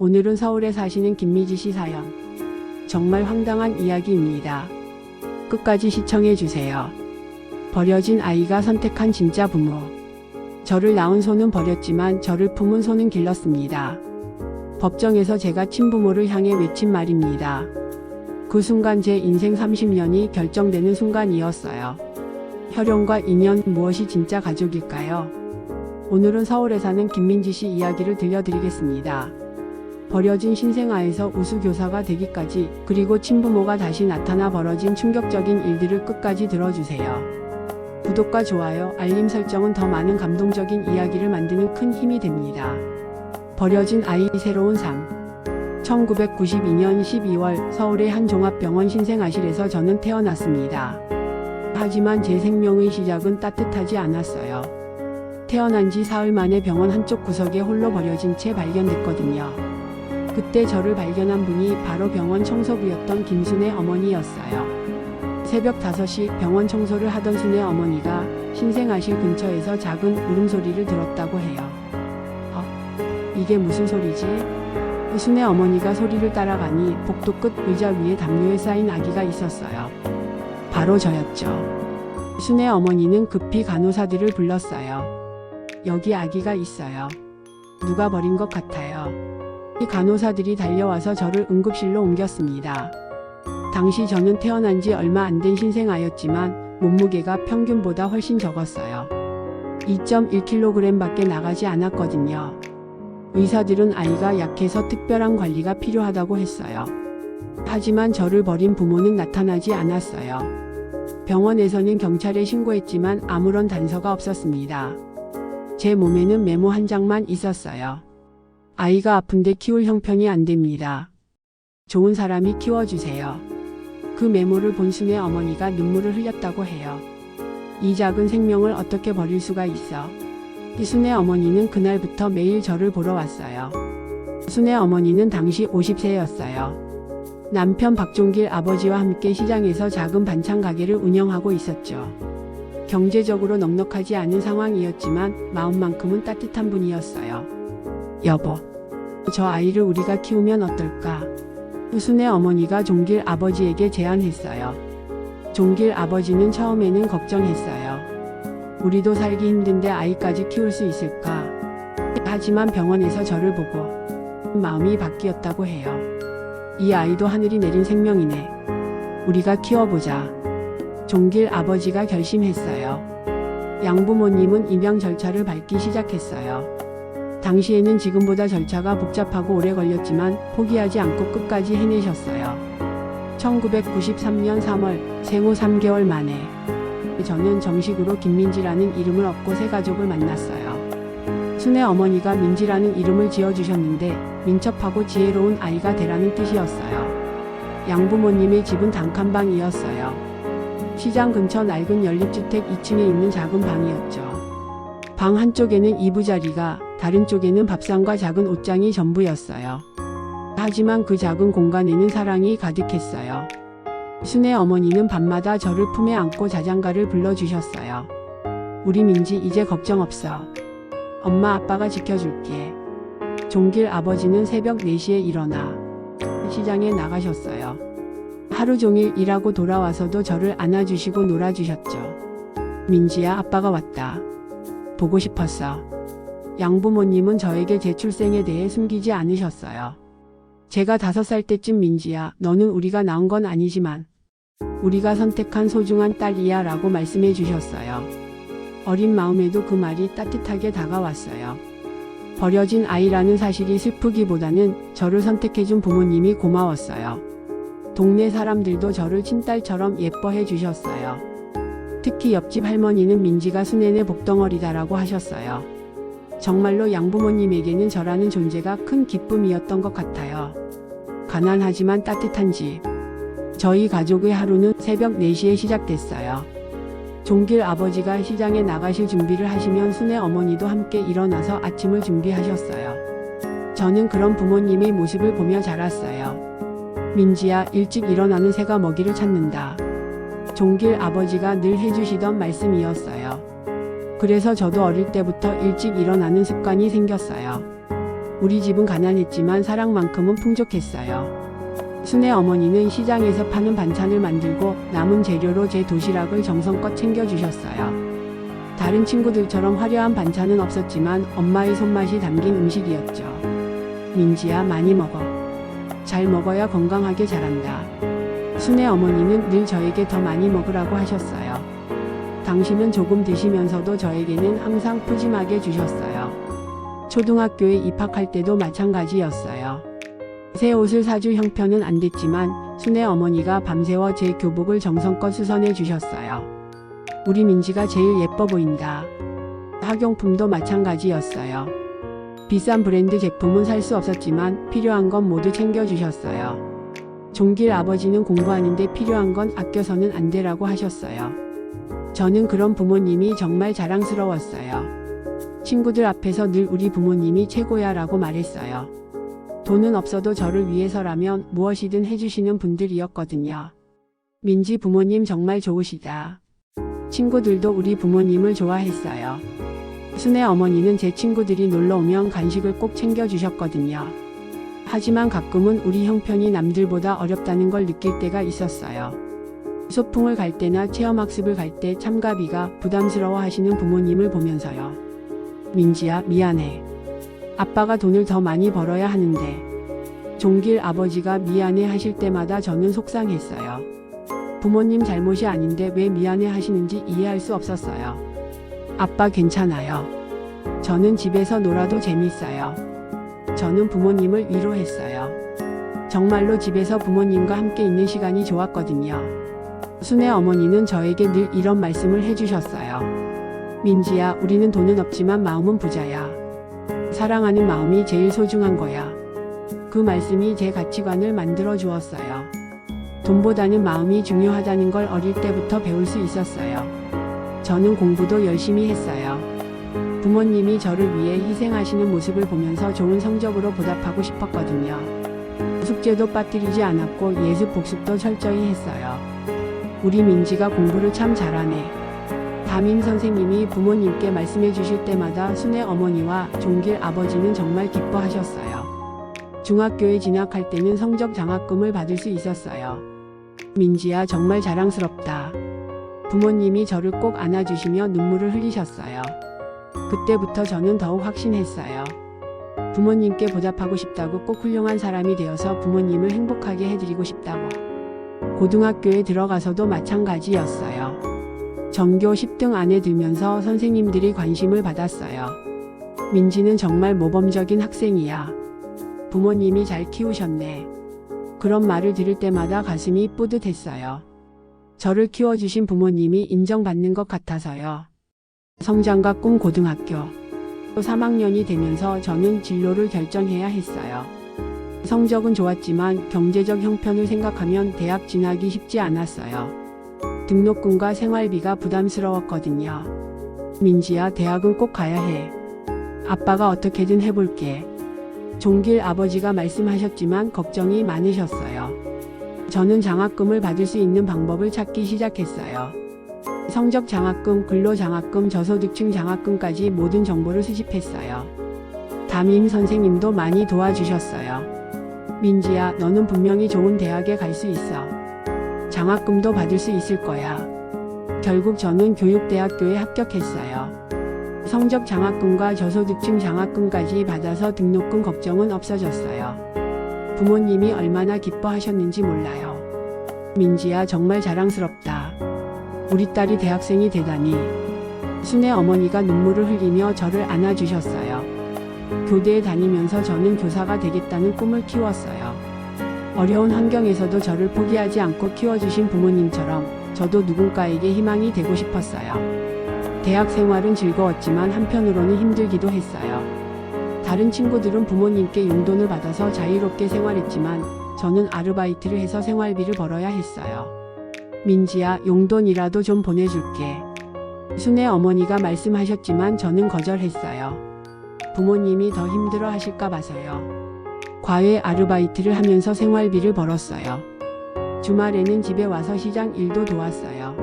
오늘은 서울에 사시는 김미지 씨 사연. 정말 황당한 이야기입니다. 끝까지 시청해주세요. 버려진 아이가 선택한 진짜 부모. 저를 낳은 손은 버렸지만 저를 품은 손은 길렀습니다. 법정에서 제가 친부모를 향해 외친 말입니다. 그 순간 제 인생 30년이 결정되는 순간이었어요. 혈연과 인연, 무엇이 진짜 가족일까요? 오늘은 서울에 사는 김민지 씨 이야기를 들려드리겠습니다. 버려진 신생아에서 우수교사가 되기까지, 그리고 친부모가 다시 나타나 벌어진 충격적인 일들을 끝까지 들어주세요. 구독과 좋아요, 알림 설정은 더 많은 감동적인 이야기를 만드는 큰 힘이 됩니다. 버려진 아이, 새로운 삶. 1992년 12월 서울의 한 종합병원 신생아실에서 저는 태어났습니다. 하지만 제 생명의 시작은 따뜻하지 않았어요. 태어난 지 사흘 만에 병원 한쪽 구석에 홀로 버려진 채 발견됐거든요. 그때 저를 발견한 분이 바로 병원 청소부였던 김순애 어머니였어요. 새벽 5시 병원 청소를 하던 순애 어머니가 신생아실 근처에서 작은 울음소리를 들었다고 해요. 이게 무슨 소리지? 순애 어머니가 소리를 따라가니 복도 끝 의자 위에 담요에 쌓인 아기가 있었어요. 바로 저였죠. 순애 어머니는 급히 간호사들을 불렀어요. 여기 아기가 있어요. 누가 버린 것 같아요. 이 간호사들이 달려와서 저를 응급실로 옮겼습니다. 당시 저는 태어난 지 얼마 안 된 신생아였지만 몸무게가 평균보다 훨씬 적었어요. 2.1kg 밖에 나가지 않았거든요. 의사들은 아이가 약해서 특별한 관리가 필요하다고 했어요. 하지만 저를 버린 부모는 나타나지 않았어요. 병원에서는 경찰에 신고했지만 아무런 단서가 없었습니다. 제 몸에는 메모 한 장만 있었어요. 아이가 아픈데 키울 형편이 안 됩니다. 좋은 사람이 키워주세요. 그 메모를 본 순애 어머니가 눈물을 흘렸다고 해요. 이 작은 생명을 어떻게 버릴 수가 있어? 이 순애 어머니는 그날부터 매일 저를 보러 왔어요. 순애 어머니는 당시 50세였어요. 남편 박종길 아버지와 함께 시장에서 작은 반찬 가게를 운영하고 있었죠. 경제적으로 넉넉하지 않은 상황이었지만 마음만큼은 따뜻한 분이었어요. 여보, 저 아이를 우리가 키우면 어떨까? 순애 어머니가 종길 아버지에게 제안했어요. 종길 아버지는 처음에는 걱정했어요. 우리도 살기 힘든데 아이까지 키울 수 있을까? 하지만 병원에서 저를 보고 마음이 바뀌었다고 해요. 이 아이도 하늘이 내린 생명이네. 우리가 키워보자. 종길 아버지가 결심했어요. 양부모님은 입양 절차를 밟기 시작했어요. 당시에는 지금보다 절차가 복잡하고 오래 걸렸지만 포기하지 않고 끝까지 해내셨어요. 1993년 3월 생후 3개월 만에 저는 정식으로 김민지라는 이름을 얻고 새 가족을 만났어요. 순애 어머니가 민지라는 이름을 지어주셨는데 민첩하고 지혜로운 아이가 되라는 뜻이었어요. 양부모님의 집은 단칸방이었어요. 시장 근처 낡은 연립주택 2층에 있는 작은 방이었죠. 방 한쪽에는 이부자리가, 다른 쪽에는 밥상과 작은 옷장이 전부였어요. 하지만 그 작은 공간에는 사랑이 가득했어요. 순애 어머니는 밤마다 저를 품에 안고 자장가를 불러주셨어요. 우리 민지 이제 걱정 없어. 엄마 아빠가 지켜줄게. 종길 아버지는 새벽 4시에 일어나 시장에 나가셨어요. 하루 종일 일하고 돌아와서도 저를 안아주시고 놀아주셨죠. 민지야, 아빠가 왔다. 보고 싶었어. 양부모님은 저에게 제 출생에 대해 숨기지 않으셨어요. 제가 5살 때쯤 민지야, 너는 우리가 낳은 건 아니지만 우리가 선택한 소중한 딸이야 라고 말씀해 주셨어요. 어린 마음에도 그 말이 따뜻하게 다가왔어요. 버려진 아이라는 사실이 슬프기보다는 저를 선택해준 부모님이 고마웠어요. 동네 사람들도 저를 친딸처럼 예뻐해 주셨어요. 특히 옆집 할머니는 민지가 순애네 복덩어리다라고 하셨어요. 정말로 양부모님에게는 저라는 존재가 큰 기쁨이었던 것 같아요. 가난하지만 따뜻한 집. 저희 가족의 하루는 새벽 4시에 시작됐어요. 종길 아버지가 시장에 나가실 준비를 하시면 순애 어머니도 함께 일어나서 아침을 준비하셨어요. 저는 그런 부모님의 모습을 보며 자랐어요. 민지야, 일찍 일어나는 새가 먹이를 찾는다. 종길 아버지가 늘 해주시던 말씀이었어요. 그래서 저도 어릴 때부터 일찍 일어나는 습관이 생겼어요. 우리 집은 가난했지만 사랑만큼은 풍족했어요. 순애 어머니는 시장에서 파는 반찬을 만들고 남은 재료로 제 도시락을 정성껏 챙겨주셨어요. 다른 친구들처럼 화려한 반찬은 없었지만 엄마의 손맛이 담긴 음식이었죠. 민지야, 많이 먹어. 잘 먹어야 건강하게 자란다. 순애 어머니는 늘 저에게 더 많이 먹으라고 하셨어요. 당신은 조금 드시면서도 저에게는 항상 푸짐하게 주셨어요. 초등학교에 입학할 때도 마찬가지였어요. 새 옷을 사줄 형편은 안 됐지만 순애 어머니가 밤새워 제 교복을 정성껏 수선해 주셨어요. 우리 민지가 제일 예뻐 보인다. 학용품도 마찬가지였어요. 비싼 브랜드 제품은 살 수 없었지만 필요한 건 모두 챙겨주셨어요. 종길 아버지는 공부하는데 필요한 건 아껴서는 안 되라고 하셨어요. 저는 그런 부모님이 정말 자랑스러웠어요. 친구들 앞에서 늘 우리 부모님이 최고야 라고 말했어요. 돈은 없어도 저를 위해서라면 무엇이든 해주시는 분들이었거든요. 민지 부모님 정말 좋으시다. 친구들도 우리 부모님을 좋아했어요. 순애 어머니는 제 친구들이 놀러 오면 간식을 꼭 챙겨주셨거든요. 하지만 가끔은 우리 형편이 남들보다 어렵다는 걸 느낄 때가 있었어요. 소풍을 갈 때나 체험학습을 갈 때 참가비가 부담스러워 하시는 부모님을 보면서요. 민지야, 미안해. 아빠가 돈을 더 많이 벌어야 하는데. 종길 아버지가 미안해 하실 때마다 저는 속상했어요. 부모님 잘못이 아닌데 왜 미안해 하시는지 이해할 수 없었어요. 아빠 괜찮아요. 저는 집에서 놀아도 재밌어요. 저는 부모님을 위로했어요. 정말로 집에서 부모님과 함께 있는 시간이 좋았거든요. 순애 어머니는 저에게 늘 이런 말씀을 해주셨어요. 민지야, 우리는 돈은 없지만 마음은 부자야. 사랑하는 마음이 제일 소중한 거야. 그 말씀이 제 가치관을 만들어 주었어요. 돈보다는 마음이 중요하다는 걸 어릴 때부터 배울 수 있었어요. 저는 공부도 열심히 했어요. 부모님이 저를 위해 희생하시는 모습을 보면서 좋은 성적으로 보답하고 싶었거든요. 숙제도 빠뜨리지 않았고 예습 복습도 철저히 했어요. 우리 민지가 공부를 참 잘하네. 담임 선생님이 부모님께 말씀해 주실 때마다 순애 어머니와 종길 아버지는 정말 기뻐하셨어요. 중학교에 진학할 때는 성적 장학금을 받을 수 있었어요. 민지야, 정말 자랑스럽다. 부모님이 저를 꼭 안아주시며 눈물을 흘리셨어요. 그때부터 저는 더욱 확신했어요. 부모님께 보답하고 싶다고, 꼭 훌륭한 사람이 되어서 부모님을 행복하게 해드리고 싶다고. 고등학교에 들어가서도 마찬가지였어요. 전교 10등 안에 들면서 선생님들이 관심을 받았어요. 민지는 정말 모범적인 학생이야. 부모님이 잘 키우셨네. 그런 말을 들을 때마다 가슴이 뿌듯했어요. 저를 키워주신 부모님이 인정받는 것 같아서요. 성장과 꿈. 고등학교 3학년이 되면서 저는 진로를 결정해야 했어요. 성적은 좋았지만 경제적 형편을 생각하면 대학 진학이 쉽지 않았어요. 등록금과 생활비가 부담스러웠거든요. 민지야, 대학은 꼭 가야 해. 아빠가 어떻게든 해볼게. 종길 아버지가 말씀하셨지만 걱정이 많으셨어요. 저는 장학금을 받을 수 있는 방법을 찾기 시작했어요. 성적 장학금, 근로 장학금, 저소득층 장학금까지 모든 정보를 수집했어요. 담임 선생님도 많이 도와주셨어요. 민지야, 너는 분명히 좋은 대학에 갈 수 있어. 장학금도 받을 수 있을 거야. 결국 저는 교육대학교에 합격했어요. 성적 장학금과 저소득층 장학금까지 받아서 등록금 걱정은 없어졌어요. 부모님이 얼마나 기뻐하셨는지 몰라요. 민지야, 정말 자랑스럽다. 우리 딸이 대학생이 되다니. 순애 어머니가 눈물을 흘리며 저를 안아주셨어요. 교대에 다니면서 저는 교사가 되겠다는 꿈을 키웠어요. 어려운 환경에서도 저를 포기하지 않고 키워주신 부모님처럼 저도 누군가에게 희망이 되고 싶었어요. 대학 생활은 즐거웠지만 한편으로는 힘들기도 했어요. 다른 친구들은 부모님께 용돈을 받아서 자유롭게 생활했지만 저는 아르바이트를 해서 생활비를 벌어야 했어요. 민지야, 용돈이라도 좀 보내줄게. 순애 어머니가 말씀하셨지만 저는 거절했어요. 부모님이 더 힘들어 하실까 봐서요. 과외 아르바이트를 하면서 생활비를 벌었어요. 주말에는 집에 와서 시장 일도 도왔어요.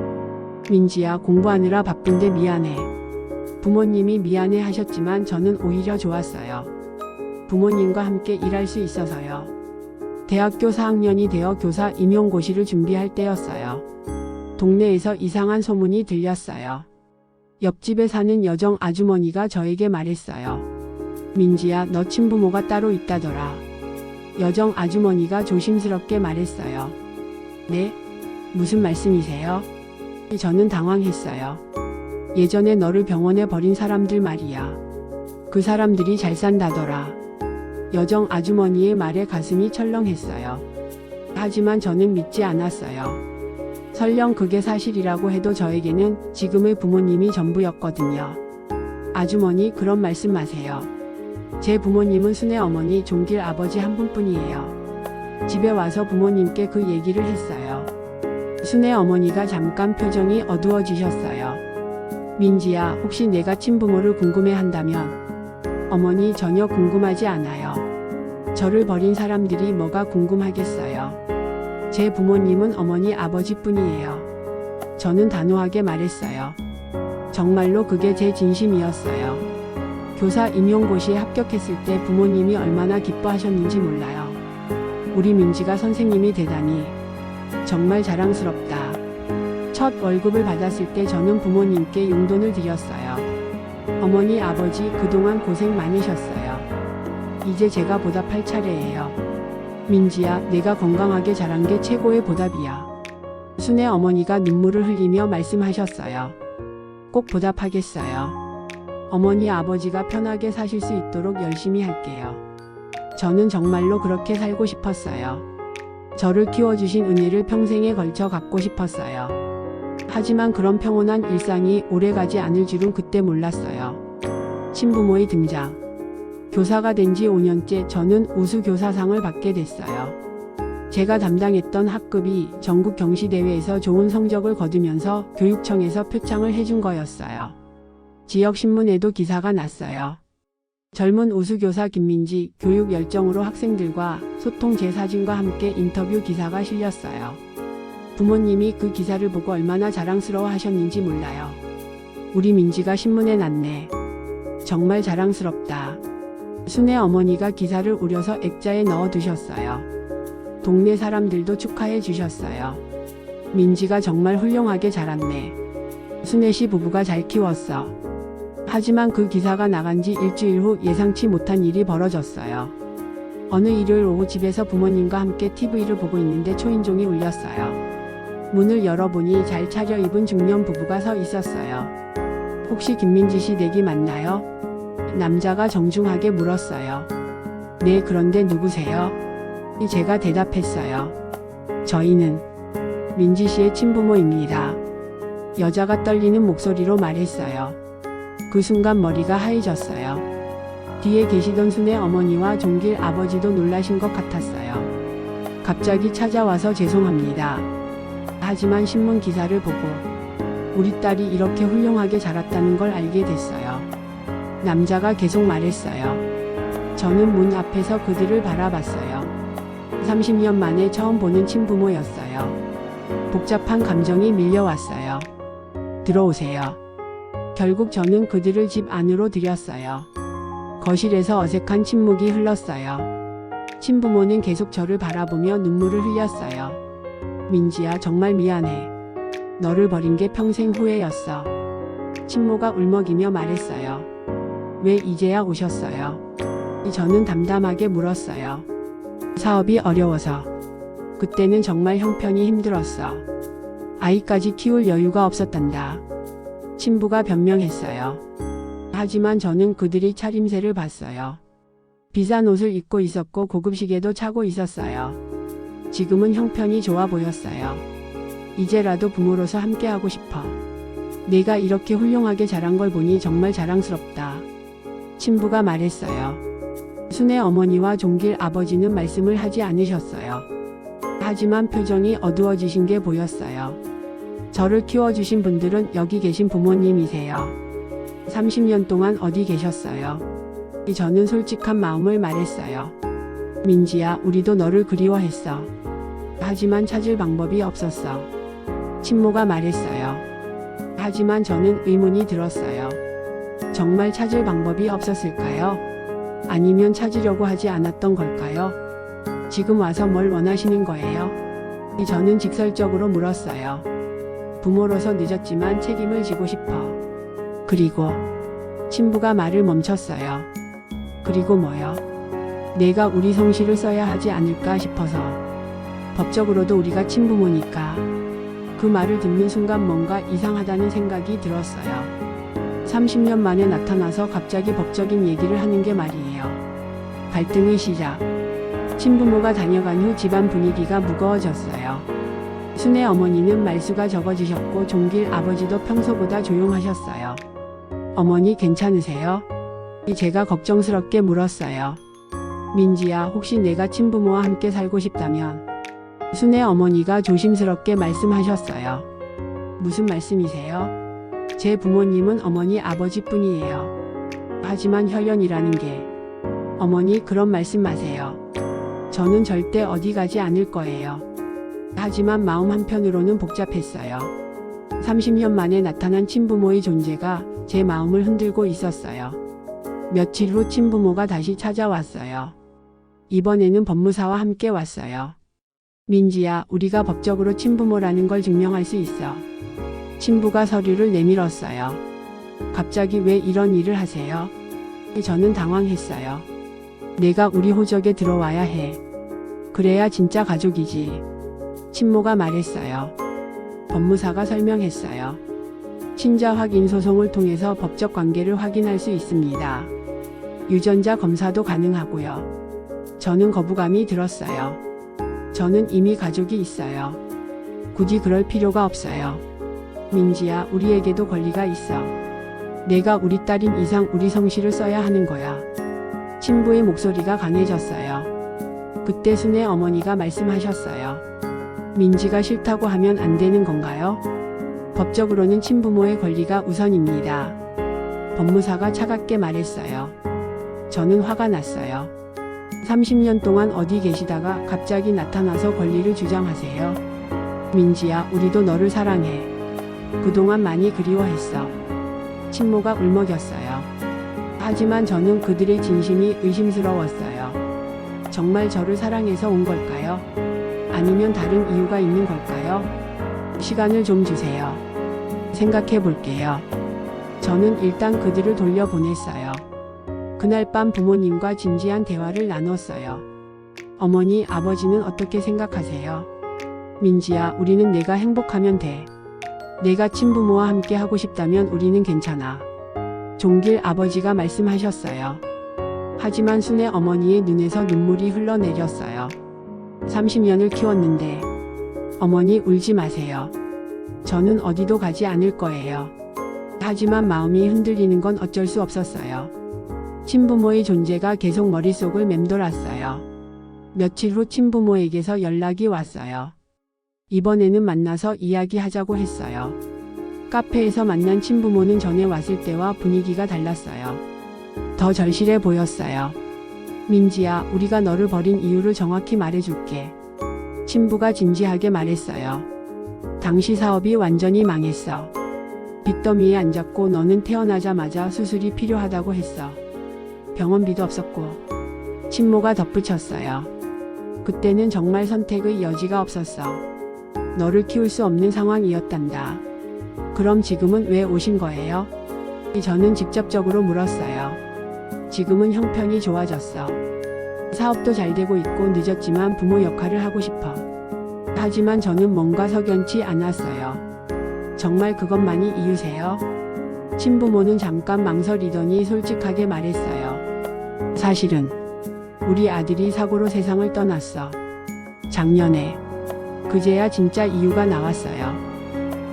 민지야, 공부하느라 바쁜데 미안해. 부모님이 미안해 하셨지만 저는 오히려 좋았어요. 부모님과 함께 일할 수 있어서요. 대학교 4학년이 되어 교사 임용고시를 준비할 때였어요. 동네에서 이상한 소문이 들렸어요. 옆집에 사는 여정 아주머니가 저에게 말했어요. 민지야, 너 친부모가 따로 있다더라. 여정 아주머니가 조심스럽게 말했어요. 네? 무슨 말씀이세요? 저는 당황했어요. 예전에 너를 병원에 버린 사람들 말이야. 그 사람들이 잘 산다더라. 여정 아주머니의 말에 가슴이 철렁했어요. 하지만 저는 믿지 않았어요. 설령 그게 사실이라고 해도 저에게는 지금의 부모님이 전부였거든요. 아주머니, 그런 말씀 마세요. 제 부모님은 순애 어머니, 종길 아버지 한 분뿐이에요. 집에 와서 부모님께 그 얘기를 했어요. 순애 어머니가 잠깐 표정이 어두워지셨어요. 민지야, 혹시 내가 친부모를 궁금해한다면? 어머니, 전혀 궁금하지 않아요. 저를 버린 사람들이 뭐가 궁금하겠어요. 제 부모님은 어머니, 아버지뿐이에요. 저는 단호하게 말했어요. 정말로 그게 제 진심이었어요. 교사 임용고시에 합격했을 때 부모님이 얼마나 기뻐하셨는지 몰라요. 우리 민지가 선생님이 되다니. 정말 자랑스럽다. 첫 월급을 받았을 때 저는 부모님께 용돈을 드렸어요. 어머니, 아버지, 그동안 고생 많으셨어요. 이제 제가 보답할 차례예요. 민지야, 내가 건강하게 자란 게 최고의 보답이야. 순애 어머니가 눈물을 흘리며 말씀하셨어요. 꼭 보답하겠어요. 어머니, 아버지가 편하게 사실 수 있도록 열심히 할게요. 저는 정말로 그렇게 살고 싶었어요. 저를 키워주신 은혜를 평생에 걸쳐 갖고 싶었어요. 하지만 그런 평온한 일상이 오래가지 않을 줄은 그때 몰랐어요. 친부모의 등장. 교사가 된 지 5년째 저는 우수교사상을 받게 됐어요. 제가 담당했던 학급이 전국 경시대회에서 좋은 성적을 거두면서 교육청에서 표창을 해준 거였어요. 지역신문에도 기사가 났어요. 젊은 우수교사 김민지, 교육 열정으로 학생들과 소통 제 사진과 함께 인터뷰 기사가 실렸어요. 부모님이 그 기사를 보고 얼마나 자랑스러워 하셨는지 몰라요. 우리 민지가 신문에 났네. 정말 자랑스럽다. 순애 어머니가 기사를 우려서 액자에 넣어 두셨어요. 동네 사람들도 축하해 주셨어요. 민지가 정말 훌륭하게 자랐네. 순애 씨 부부가 잘 키웠어. 하지만 그 기사가 나간 지 일주일 후 예상치 못한 일이 벌어졌어요. 어느 일요일 오후 집에서 부모님과 함께 TV를 보고 있는데 초인종이 울렸어요. 문을 열어보니 잘 차려입은 중년 부부가 서 있었어요. 혹시 김민지 씨 댁이 맞나요? 남자가 정중하게 물었어요. 네, 그런데 누구세요? 제가 대답했어요. 저희는 민지 씨의 친부모입니다. 여자가 떨리는 목소리로 말했어요. 그 순간 머리가 하얘졌어요. 뒤에 계시던 순애 어머니와 종길 아버지도 놀라신 것 같았어요. 갑자기 찾아와서 죄송합니다. 하지만 신문 기사를 보고 우리 딸이 이렇게 훌륭하게 자랐다는 걸 알게 됐어요. 남자가 계속 말했어요. 저는 문 앞에서 그들을 바라봤어요. 30년 만에 처음 보는 친부모였어요. 복잡한 감정이 밀려왔어요. 들어오세요. 결국 저는 그들을 집 안으로 들였어요. 거실에서 어색한 침묵이 흘렀어요. 친부모는 계속 저를 바라보며 눈물을 흘렸어요. 민지야, 정말 미안해. 너를 버린 게 평생 후회였어. 친모가 울먹이며 말했어요. 왜 이제야 오셨어요? 저는 담담하게 물었어요. 사업이 어려워서. 그때는 정말 형편이 힘들었어. 아이까지 키울 여유가 없었단다. 친부가 변명했어요. 하지만 저는 그들이 차림새를 봤어요. 비싼 옷을 입고 있었고 고급 시계도 차고 있었어요. 지금은 형편이 좋아 보였어요. 이제라도 부모로서 함께하고 싶어. 내가 이렇게 훌륭하게 자란 걸 보니 정말 자랑스럽다. 친부가 말했어요. 순애 어머니와 종길 아버지는 말씀을 하지 않으셨어요. 하지만 표정이 어두워지신 게 보였어요. 저를 키워주신 분들은 여기 계신 부모님이세요. 30년 동안 어디 계셨어요? 저는 솔직한 마음을 말했어요. 민지야, 우리도 너를 그리워했어. 하지만 찾을 방법이 없었어. 친모가 말했어요. 하지만 저는 의문이 들었어요. 정말 찾을 방법이 없었을까요? 아니면 찾으려고 하지 않았던 걸까요? 지금 와서 뭘 원하시는 거예요? 저는 직설적으로 물었어요. 부모로서 늦었지만 책임을 지고 싶어. 그리고 친부가 말을 멈췄어요. 그리고 뭐요? 내가 우리 성씨를 써야 하지 않을까 싶어서. 법적으로도 우리가 친부모니까. 그 말을 듣는 순간 뭔가 이상하다는 생각이 들었어요. 30년 만에 나타나서 갑자기 법적인 얘기를 하는 게 말이에요. 갈등의 시작. 친부모가 다녀간 후 집안 분위기가 무거워졌어요. 순애 어머니는 말수가 적어지셨고 종길 아버지도 평소보다 조용하셨어요. 어머니 괜찮으세요? 제가 걱정스럽게 물었어요. 민지야, 혹시 내가 친부모와 함께 살고 싶다면? 순애 어머니가 조심스럽게 말씀하셨어요. 무슨 말씀이세요? 제 부모님은 어머니 아버지뿐이에요. 하지만 혈연이라는 게. 어머니 그런 말씀 마세요. 저는 절대 어디 가지 않을 거예요. 하지만 마음 한편으로는 복잡했어요. 30년 만에 나타난 친부모의 존재가 제 마음을 흔들고 있었어요. 며칠 후 친부모가 다시 찾아왔어요. 이번에는 법무사와 함께 왔어요. 민지야, 우리가 법적으로 친부모라는 걸 증명할 수 있어. 친부가 서류를 내밀었어요. 갑자기 왜 이런 일을 하세요? 저는 당황했어요. 내가 우리 호적에 들어와야 해. 그래야 진짜 가족이지. 친모가 말했어요. 법무사가 설명했어요. 친자 확인 소송을 통해서 법적 관계를 확인할 수 있습니다. 유전자 검사도 가능하고요. 저는 거부감이 들었어요. 저는 이미 가족이 있어요. 굳이 그럴 필요가 없어요. 민지야, 우리에게도 권리가 있어. 내가 우리 딸인 이상 우리 성씨를 써야 하는 거야. 친부의 목소리가 강해졌어요. 그때 순애 어머니가 말씀하셨어요. 민지가 싫다고 하면 안 되는 건가요? 법적으로는 친부모의 권리가 우선입니다. 법무사가 차갑게 말했어요. 저는 화가 났어요. 30년 동안 어디 계시다가 갑자기 나타나서 권리를 주장하세요. 민지야, 우리도 너를 사랑해. 그동안 많이 그리워했어. 친모가 울먹였어요. 하지만 저는 그들의 진심이 의심스러웠어요. 정말 저를 사랑해서 온 걸까요? 아니면 다른 이유가 있는 걸까요? 시간을 좀 주세요. 생각해 볼게요. 저는 일단 그들을 돌려보냈어요. 그날 밤 부모님과 진지한 대화를 나눴어요. 어머니, 아버지는 어떻게 생각하세요? 민지야, 우리는 내가 행복하면 돼. 내가 친부모와 함께 하고 싶다면 우리는 괜찮아. 종길 아버지가 말씀하셨어요. 하지만 순애 어머니의 눈에서 눈물이 흘러내렸어요. 30년을 키웠는데. 어머니, 울지 마세요. 저는 어디도 가지 않을 거예요. 하지만 마음이 흔들리는 건 어쩔 수 없었어요. 친부모의 존재가 계속 머릿속을 맴돌았어요. 며칠 후 친부모에게서 연락이 왔어요. 이번에는 만나서 이야기하자고 했어요. 카페에서 만난 친부모는 전에 왔을 때와 분위기가 달랐어요. 더 절실해 보였어요. 민지야, 우리가 너를 버린 이유를 정확히 말해줄게. 친부가 진지하게 말했어요. 당시 사업이 완전히 망했어. 빚더미에 앉았고 너는 태어나자마자 수술이 필요하다고 했어. 병원비도 없었고. 친모가 덧붙였어요. 그때는 정말 선택의 여지가 없었어. 너를 키울 수 없는 상황이었단다. 그럼 지금은 왜 오신 거예요? 저는 직접적으로 물었어요. 지금은 형편이 좋아졌어. 사업도 잘 되고 있고 늦었지만 부모 역할을 하고 싶어. 하지만 저는 뭔가 석연치 않았어요. 정말 그것만이 이유세요? 친부모는 잠깐 망설이더니 솔직하게 말했어요. 사실은 우리 아들이 사고로 세상을 떠났어. 작년에. 그제야 진짜 이유가 나왔어요.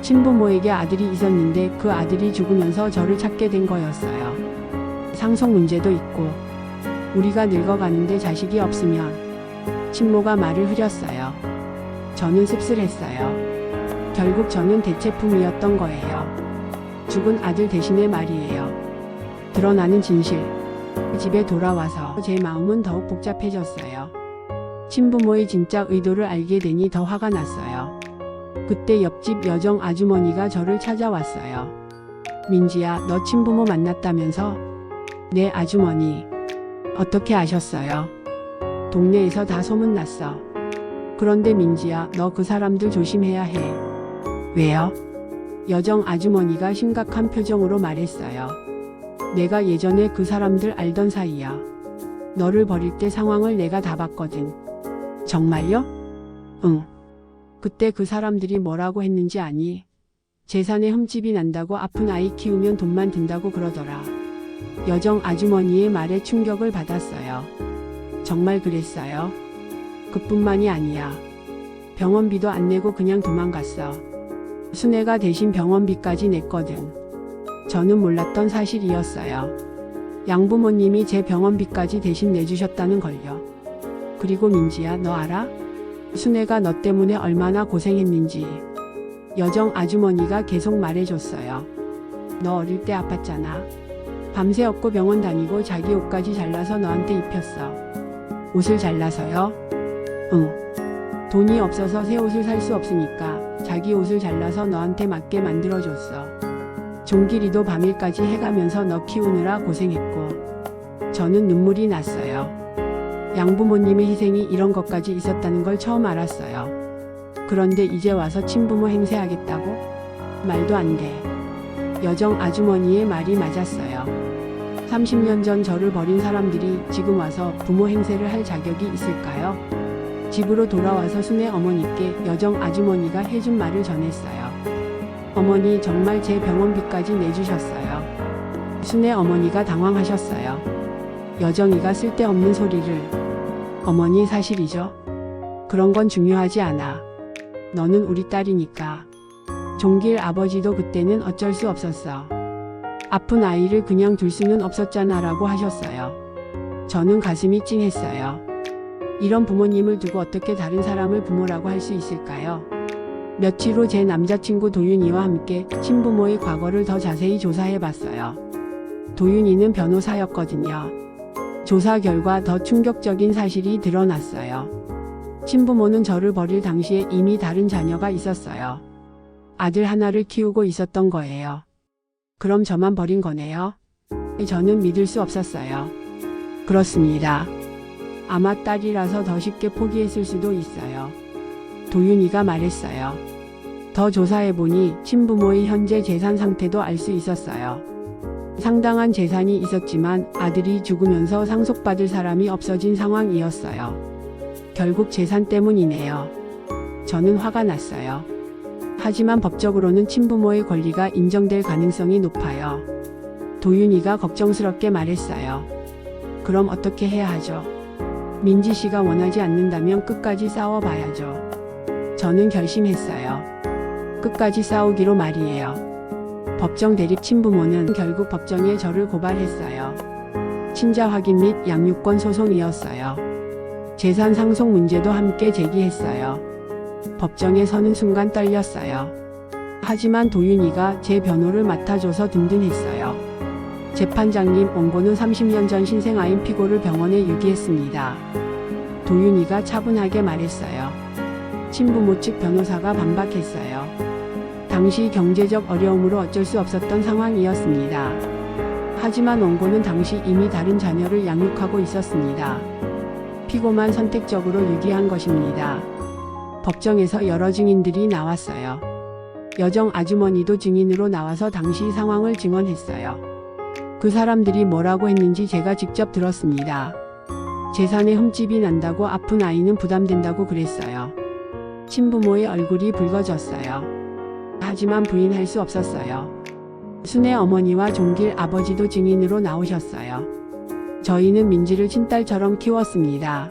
친부모에게 아들이 있었는데 그 아들이 죽으면서 저를 찾게 된 거였어요. 상속 문제도 있고 우리가 늙어가는데 자식이 없으면. 친모가 말을 흐렸어요. 저는 씁쓸했어요. 결국 저는 대체품이었던 거예요. 죽은 아들 대신의 말이에요. 드러나는 진실. 집에 돌아와서 제 마음은 더욱 복잡해졌어요. 친부모의 진짜 의도를 알게 되니 더 화가 났어요. 그때 옆집 여정 아주머니가 저를 찾아왔어요. 민지야, 너 친부모 만났다면서? 네, 아주머니. 어떻게 아셨어요? 동네에서 다 소문났어. 그런데 민지야, 너 그 사람들 조심해야 해. 왜요? 여정 아주머니가 심각한 표정으로 말했어요. 내가 예전에 그 사람들 알던 사이야. 너를 버릴 때 상황을 내가 다 봤거든. 정말요? 응. 그때 그 사람들이 뭐라고 했는지 아니? 재산에 흠집이 난다고 아픈 아이 키우면 돈만 든다고 그러더라. 여정 아주머니의 말에 충격을 받았어요. 정말 그랬어요? 그뿐만이 아니야. 병원비도 안 내고 그냥 도망갔어. 순애가 대신 병원비까지 냈거든. 저는 몰랐던 사실이었어요. 양부모님이 제 병원비까지 대신 내주셨다는 걸요. 그리고 민지야, 너 알아? 순애가 너 때문에 얼마나 고생했는지. 여정 아주머니가 계속 말해줬어요. 너 어릴 때 아팠잖아. 밤새 업고 병원 다니고 자기 옷까지 잘라서 너한테 입혔어. 옷을 잘라서요? 응. 돈이 없어서 새 옷을 살 수 없으니까 자기 옷을 잘라서 너한테 맞게 만들어줬어. 종길이도 밤일까지 해가면서 너 키우느라 고생했고. 저는 눈물이 났어요. 양부모님의 희생이 이런 것까지 있었다는 걸 처음 알았어요. 그런데 이제 와서 친부모 행세하겠다고? 말도 안 돼. 여정 아주머니의 말이 맞았어요. 30년 전 저를 버린 사람들이 지금 와서 부모 행세를 할 자격이 있을까요? 집으로 돌아와서 순애 어머니께 여정 아주머니가 해준 말을 전했어요. 어머니, 정말 제 병원비까지 내주셨어요. 순애 어머니가 당황하셨어요. 여정이가 쓸데없는 소리를. 어머니, 사실이죠? 그런 건 중요하지 않아. 너는 우리 딸이니까. 종길 아버지도 그때는 어쩔 수 없었어. 아픈 아이를 그냥 둘 수는 없었잖아 라고 하셨어요. 저는 가슴이 찡했어요. 이런 부모님을 두고 어떻게 다른 사람을 부모라고 할 수 있을까요? 며칠 후 제 남자친구 도윤이와 함께 친부모의 과거를 더 자세히 조사해 봤어요. 도윤이는 변호사였거든요. 조사 결과 더 충격적인 사실이 드러났어요. 친부모는 저를 버릴 당시에 이미 다른 자녀가 있었어요. 아들 하나를 키우고 있었던 거예요. 그럼 저만 버린 거네요? 저는 믿을 수 없었어요. 그렇습니다. 아마 딸이라서 더 쉽게 포기했을 수도 있어요. 도윤이가 말했어요. 더 조사해보니 친부모의 현재 재산 상태도 알 수 있었어요. 상당한 재산이 있었지만 아들이 죽으면서 상속받을 사람이 없어진 상황이었어요. 결국 재산 때문이네요. 저는 화가 났어요. 하지만 법적으로는 친부모의 권리가 인정될 가능성이 높아요. 도윤이가 걱정스럽게 말했어요. 그럼 어떻게 해야 하죠? 민지 씨가 원하지 않는다면 끝까지 싸워봐야죠. 저는 결심했어요. 끝까지 싸우기로 말이에요. 법정 대립 친부모는 결국 법정에 저를 고발했어요. 친자 확인 및 양육권 소송이었어요. 재산 상속 문제도 함께 제기했어요. 법정에 서는 순간 떨렸어요. 하지만 도윤이가 제 변호를 맡아줘서 든든했어요. 재판장님, 원고는 30년 전 신생아인 피고를 병원에 유기했습니다. 도윤이가 차분하게 말했어요. 친부모 측 변호사가 반박했어요. 당시 경제적 어려움으로 어쩔 수 없었던 상황이었습니다. 하지만 원고는 당시 이미 다른 자녀를 양육하고 있었습니다. 피고만 선택적으로 유기한 것입니다. 법정에서 여러 증인들이 나왔어요. 여정 아주머니도 증인으로 나와서 당시 상황을 증언했어요. 그 사람들이 뭐라고 했는지 제가 직접 들었습니다. 재산에 흠집이 난다고 아픈 아이는 부담된다고 그랬어요. 친부모의 얼굴이 붉어졌어요. 하지만 부인할 수 없었어요. 순애 어머니와 종길 아버지도 증인으로 나오셨어요. 저희는 민지를 친딸처럼 키웠습니다.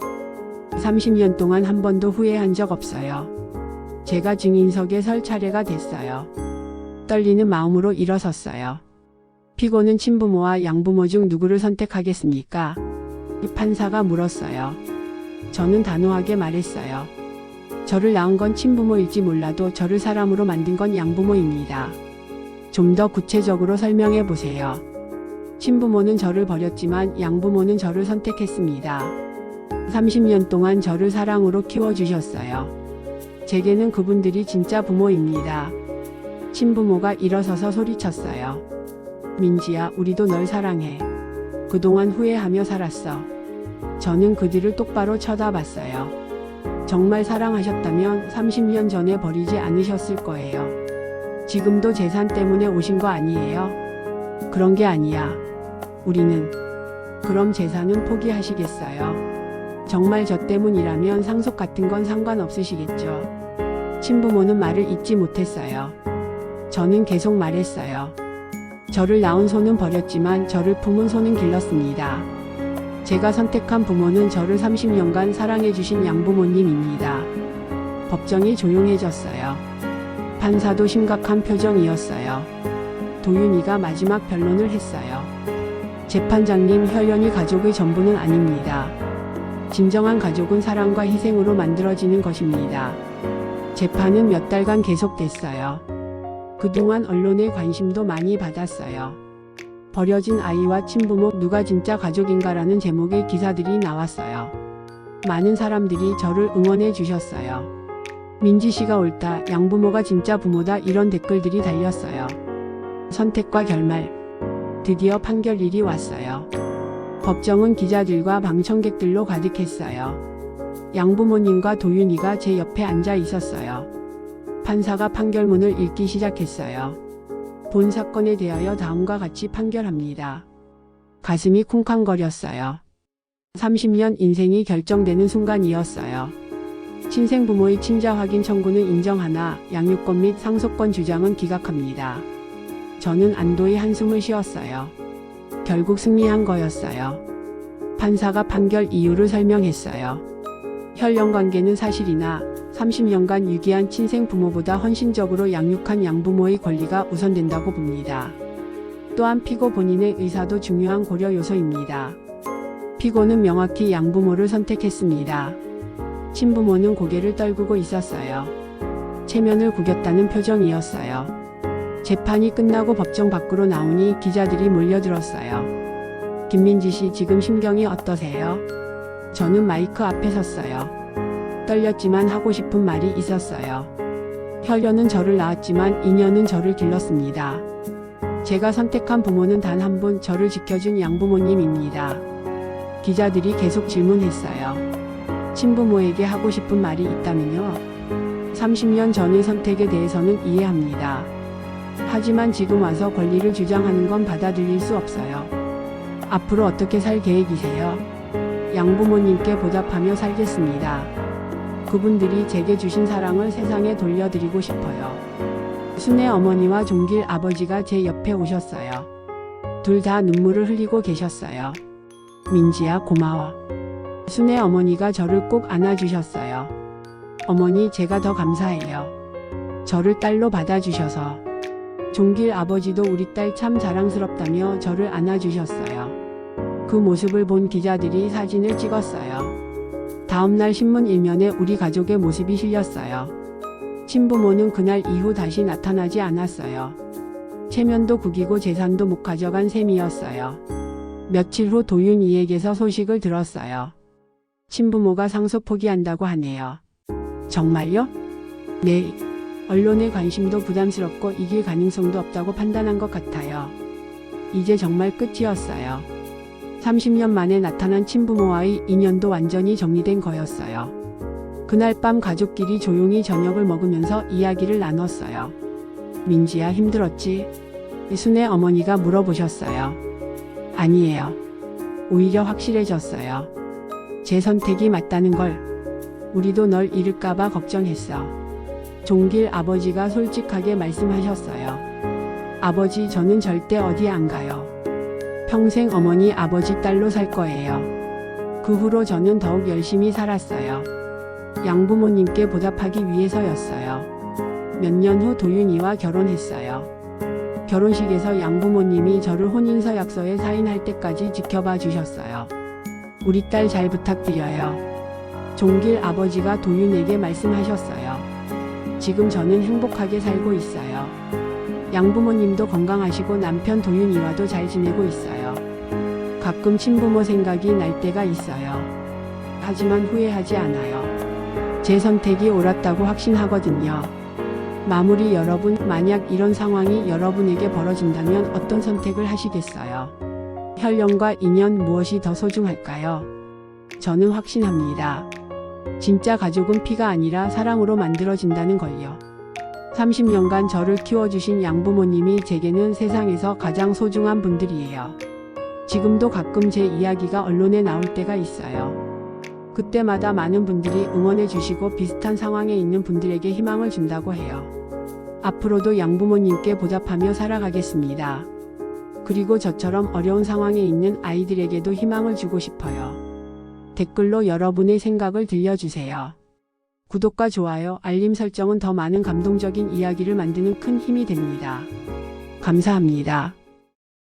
30년 동안 한 번도 후회한 적 없어요. 제가 증인석에 설 차례가 됐어요. 떨리는 마음으로 일어섰어요. 피고는 친부모와 양부모 중 누구를 선택하겠습니까? 이 판사가 물었어요. 저는 단호하게 말했어요. 저를 낳은 건 친부모일지 몰라도 저를 사람으로 만든 건 양부모입니다. 좀 더 구체적으로 설명해 보세요. 친부모는 저를 버렸지만 양부모는 저를 선택했습니다. 30년 동안 저를 사랑으로 키워주셨어요. 제게는 그분들이 진짜 부모입니다. 친부모가 일어서서 소리쳤어요. 민지야, 우리도 널 사랑해. 그동안 후회하며 살았어. 저는 그들을 똑바로 쳐다봤어요. 정말 사랑하셨다면 30년 전에 버리지 않으셨을 거예요. 지금도 재산 때문에 오신 거 아니에요? 그런 게 아니야. 우리는. 그럼 재산은 포기하시겠어요? 정말 저 때문이라면 상속 같은 건 상관없으시겠죠? 친부모는 말을 잇지 못했어요. 저는 계속 말했어요. 저를 낳은 손은 버렸지만 저를 품은 손은 길렀습니다. 제가 선택한 부모는 저를 30년간 사랑해주신 양부모님입니다. 법정이 조용해졌어요. 판사도 심각한 표정이었어요. 도윤이가 마지막 변론을 했어요. 재판장님, 혈연이 가족의 전부는 아닙니다. 진정한 가족은 사랑과 희생으로 만들어지는 것입니다. 재판은 몇 달간 계속됐어요. 그동안 언론의 관심도 많이 받았어요. 버려진 아이와 친부모 누가 진짜 가족인가라는 제목의 기사들이 나왔어요. 많은 사람들이 저를 응원해 주셨어요. 민지 씨가 옳다, 양부모가 진짜 부모다, 이런 댓글들이 달렸어요. 선택과 결말. 드디어 판결일이 왔어요. 법정은 기자들과 방청객들로 가득했어요. 양부모님과 도윤이가 제 옆에 앉아 있었어요. 판사가 판결문을 읽기 시작했어요. 본 사건에 대하여 다음과 같이 판결합니다. 가슴이 쿵쾅거렸어요. 30년 인생이 결정되는 순간이었어요. 친생부모의 친자 확인 청구는 인정하나 양육권 및 상속권 주장은 기각합니다. 저는 안도의 한숨을 쉬었어요. 결국 승리한 거였어요. 판사가 판결 이유를 설명했어요. 혈연관계는 사실이나 30년간 유기한 친생부모보다 헌신적으로 양육한 양부모의 권리가 우선된다고 봅니다. 또한 피고 본인의 의사도 중요한 고려 요소입니다. 피고는 명확히 양부모를 선택했습니다. 친부모는 고개를 떨구고 있었어요. 체면을 구겼다는 표정이었어요. 재판이 끝나고 법정 밖으로 나오니 기자들이 몰려들었어요. 김민지 씨, 지금 심경이 어떠세요? 저는 마이크 앞에 섰어요. 떨렸지만 하고 싶은 말이 있었어요. 혈연은 저를 낳았지만 인연은 저를 길렀습니다. 제가 선택한 부모는 단 한 분, 저를 지켜준 양부모님입니다. 기자들이 계속 질문했어요. 친부모에게 하고 싶은 말이 있다면요? 30년 전의 선택에 대해서는 이해합니다. 하지만 지금 와서 권리를 주장하는 건 받아들일 수 없어요. 앞으로 어떻게 살 계획이세요? 양부모님께 보답하며 살겠습니다. 그분들이 제게 주신 사랑을 세상에 돌려드리고 싶어요. 순애 어머니와 종길 아버지가 제 옆에 오셨어요. 둘 다 눈물을 흘리고 계셨어요. 민지야, 고마워. 순애 어머니가 저를 꼭 안아주셨어요. 어머니, 제가 더 감사해요. 저를 딸로 받아주셔서. 종길 아버지도 우리 딸 참 자랑스럽다며 저를 안아주셨어요. 그 모습을 본 기자들이 사진을 찍었어요. 다음날 신문 일면에 우리 가족의 모습이 실렸어요. 친부모는 그날 이후 다시 나타나지 않았어요. 체면도 구기고 재산도 못 가져간 셈이었어요. 며칠 후 도윤이에게서 소식을 들었어요. 친부모가 상속 포기한다고 하네요. 정말요? 네. 언론의 관심도 부담스럽고 이길 가능성도 없다고 판단한 것 같아요. 이제 정말 끝이었어요. 30년 만에 나타난 친부모와의 인연도 완전히 정리된 거였어요. 그날 밤 가족끼리 조용히 저녁을 먹으면서 이야기를 나눴어요. 민지야, 힘들었지? 순애 어머니가 물어보셨어요. 아니에요. 오히려 확실해졌어요. 제 선택이 맞다는 걸. 우리도 널 잃을까봐 걱정했어. 종길 아버지가 솔직하게 말씀하셨어요. 아버지, 저는 절대 어디 안 가요. 평생 어머니 아버지 딸로 살 거예요. 그 후로 저는 더욱 열심히 살았어요. 양부모님께 보답하기 위해서였어요. 몇 년 후 도윤이와 결혼했어요. 결혼식에서 양부모님이 저를 혼인서약서에 사인할 때까지 지켜봐 주셨어요. 우리 딸 잘 부탁드려요. 종길 아버지가 도윤에게 말씀하셨어요. 지금 저는 행복하게 살고 있어요. 양부모님도 건강하시고 남편 도윤이와도 잘 지내고 있어요. 가끔 친부모 생각이 날 때가 있어요. 하지만 후회하지 않아요. 제 선택이 옳았다고 확신하거든요. 마무리. 여러분, 만약 이런 상황이 여러분에게 벌어진다면 어떤 선택을 하시겠어요? 혈연과 인연 무엇이 더 소중할까요? 저는 확신합니다. 진짜 가족은 피가 아니라 사랑으로 만들어진다는 걸요. 30년간 저를 키워주신 양부모님이 제게는 세상에서 가장 소중한 분들이에요. 지금도 가끔 제 이야기가 언론에 나올 때가 있어요. 그때마다 많은 분들이 응원해 주시고 비슷한 상황에 있는 분들에게 희망을 준다고 해요. 앞으로도 양부모님께 보답하며 살아가겠습니다. 그리고 저처럼 어려운 상황에 있는 아이들에게도 희망을 주고 싶어요. 댓글로 여러분의 생각을 들려주세요. 구독과 좋아요, 알림 설정은 더 많은 감동적인 이야기를 만드는 큰 힘이 됩니다. 감사합니다.